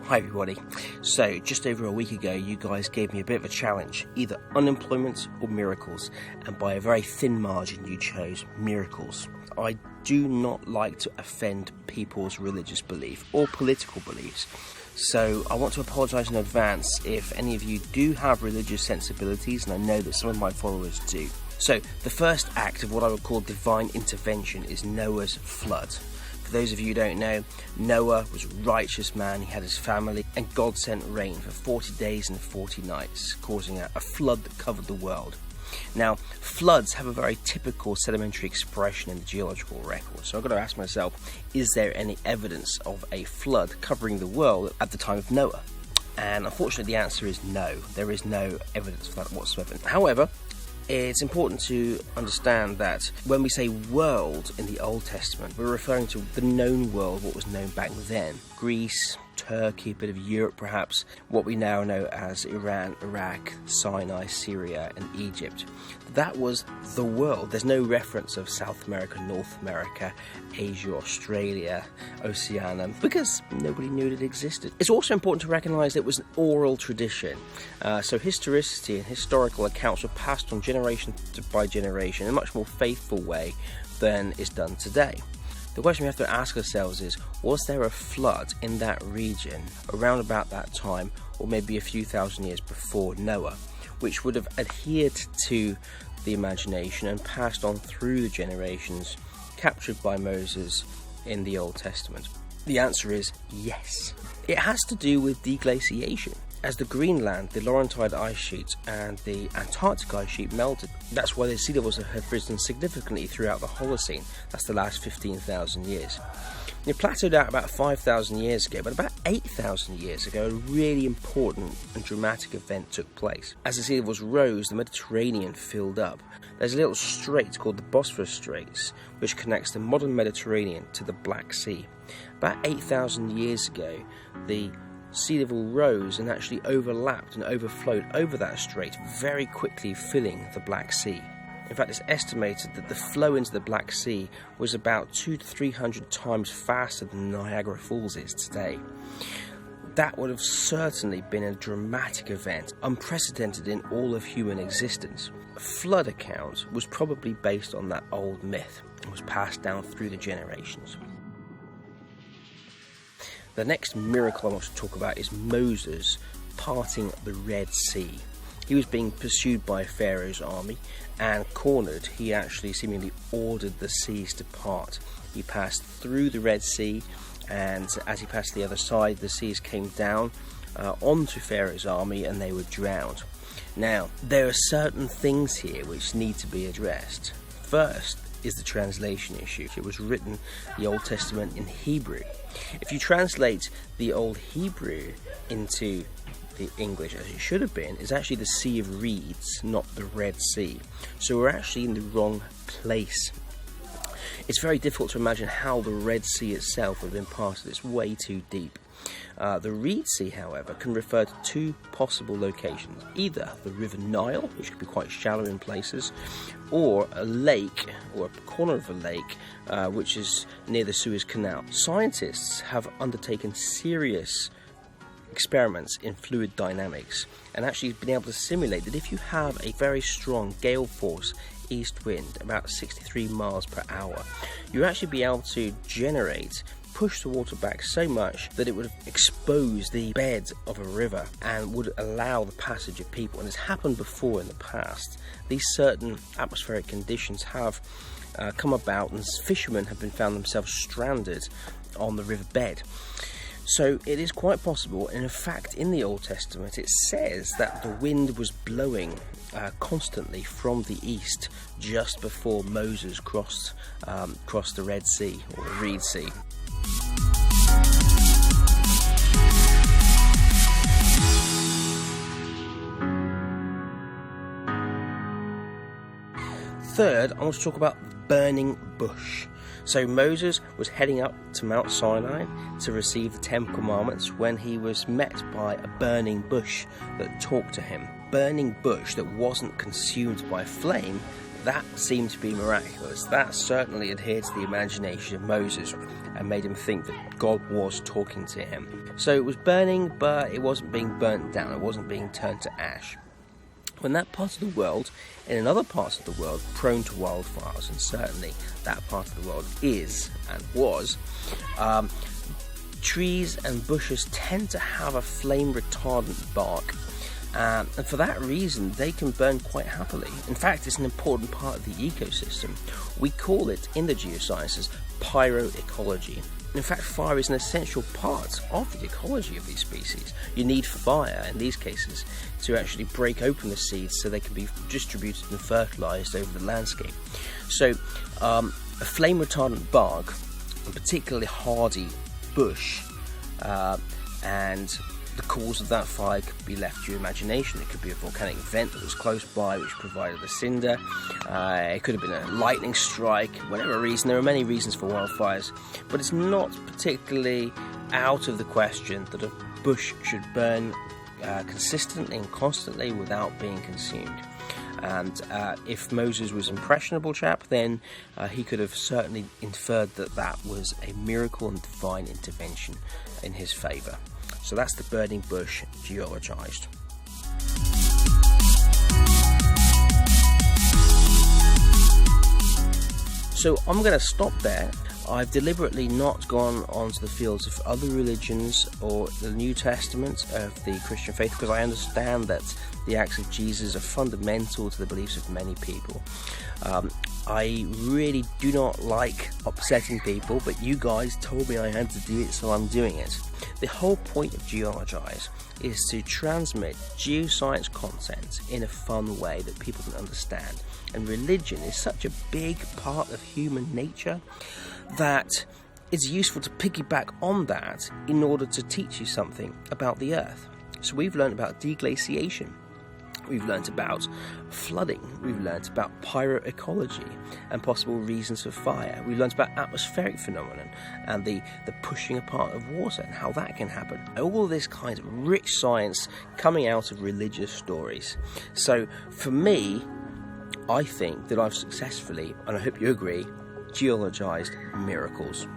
Hi everybody. So just over a week ago you guys gave me a bit of a challenge, either unemployment or miracles, and by a very thin margin you chose miracles. I do not like to offend people's religious belief or political beliefs, so I want to apologise in advance if any of you do have religious sensibilities, and I know that some of my followers do. So the first act of what I would call divine intervention is Noah's flood. For those of you who don't know, Noah was a righteous man, he had his family, and God sent rain for 40 days and 40 nights, causing a flood that covered the world. Now, floods have a very typical sedimentary expression in the geological record, so I've got to ask myself, is there any evidence of a flood covering the world at the time of Noah? And unfortunately the answer is no, there is no evidence for that whatsoever. However, it's important to understand that when we say world in the Old Testament, we're referring to the known world, what was known back then. Greece, Turkey, a bit of Europe perhaps, what we now know as Iran, Iraq, Sinai, Syria and Egypt. That was the world. There's no reference of South America, North America, Asia, Australia, Oceania, because nobody knew it existed. It's also important to recognise that it was an oral tradition. So historicity and historical accounts were passed on generation by generation in a much more faithful way than is done today. The question we have to ask ourselves is, was there a flood in that region around about that time, or maybe a few thousand years before Noah, which would have adhered to the imagination and passed on through the generations, captured by Moses in the Old Testament? The answer is yes. It has to do with deglaciation. As the Greenland, the Laurentide ice sheet and the Antarctic ice sheet melted, that's why the sea levels have risen significantly throughout the Holocene. That's the last 15,000 years. It plateaued out about 5,000 years ago, but about 8,000 years ago, a really important and dramatic event took place. As the sea levels rose, the Mediterranean filled up. There's a little strait called the Bosphorus Straits, which connects the modern Mediterranean to the Black Sea. About 8,000 years ago, the sea level rose and actually overlapped and overflowed over that strait, very quickly filling the Black Sea. In fact, it's estimated that the flow into the Black Sea was about 200 to 300 times faster than Niagara Falls is today. That would have certainly been a dramatic event, unprecedented in all of human existence. A flood account was probably based on that old myth and was passed down through the generations. The next miracle I want to talk about is Moses parting the Red Sea. He was being pursued by Pharaoh's army and cornered. He actually seemingly ordered the seas to part. He passed through the Red Sea, and as he passed the other side, the seas came down onto Pharaoh's army and they were drowned. Now, there are certain things here which need to be addressed. First is the translation issue. It was written, the Old Testament, in Hebrew. If you translate the Old Hebrew into the English as it should have been, it's actually the Sea of Reeds, not the Red Sea. So we're actually in the wrong place. It's very difficult to imagine how the Red Sea itself would have been parted. It's way too deep. The Reed Sea, however, can refer to two possible locations. Either the River Nile, which could be quite shallow in places, or a lake, or a corner of a lake, which is near the Suez Canal. Scientists have undertaken serious experiments in fluid dynamics and actually been able to simulate that if you have a very strong gale force east wind, about 63 miles per hour, you actually be able to push the water back so much that it would expose the bed of a river and would allow the passage of people. And it's happened before in the past. These certain atmospheric conditions have come about, and fishermen have been found themselves stranded on the riverbed. So it is quite possible, and in fact in the Old Testament it says that the wind was blowing constantly from the east just before Moses crossed the Red Sea, or the Reed Sea. Third, I want to talk about the burning bush. So Moses was heading up to Mount Sinai to receive the 10 Commandments when he was met by a burning bush that talked to him. Burning bush that wasn't consumed by flame, that seemed to be miraculous. That certainly adhered to the imagination of Moses and made him think that God was talking to him. So it was burning, but it wasn't being burnt down. It wasn't being turned to ash. When that part of the world, in another part of the world, prone to wildfires, and certainly that part of the world is and was, trees and bushes tend to have a flame retardant bark, and for that reason they can burn quite happily. In fact, it's an important part of the ecosystem. We call it in the geosciences Pyro Ecology. In fact, fire is an essential part of the ecology of these species. You need fire, in these cases, to actually break open the seeds so they can be distributed and fertilized over the landscape. So, a flame retardant bark, a particularly hardy bush, and the cause of that fire could be left to your imagination. It could be a volcanic vent that was close by which provided a cinder. It could have been a lightning strike, whatever reason. There are many reasons for wildfires, but it's not particularly out of the question that a bush should burn consistently and constantly without being consumed. And if Moses was an impressionable chap, then he could have certainly inferred that that was a miracle and divine intervention in his favour. So that's the burning bush geologized. So I'm going to stop there. I've deliberately not gone onto the fields of other religions or the New Testament of the Christian faith, because I understand that the acts of Jesus are fundamental to the beliefs of many people. I really do not like upsetting people, but you guys told me I had to do it, so I'm doing it. The whole point of Geologize is to transmit geoscience content in a fun way that people can understand. And religion is such a big part of human nature that it's useful to piggyback on that in order to teach you something about the earth. So we've learned about deglaciation. We've learnt about flooding, we've learnt about pyro ecology and possible reasons for fire. We've learnt about atmospheric phenomenon and the pushing apart of water and how that can happen. All this kind of rich science coming out of religious stories. So for me, I think that I've successfully, and I hope you agree, geologized miracles.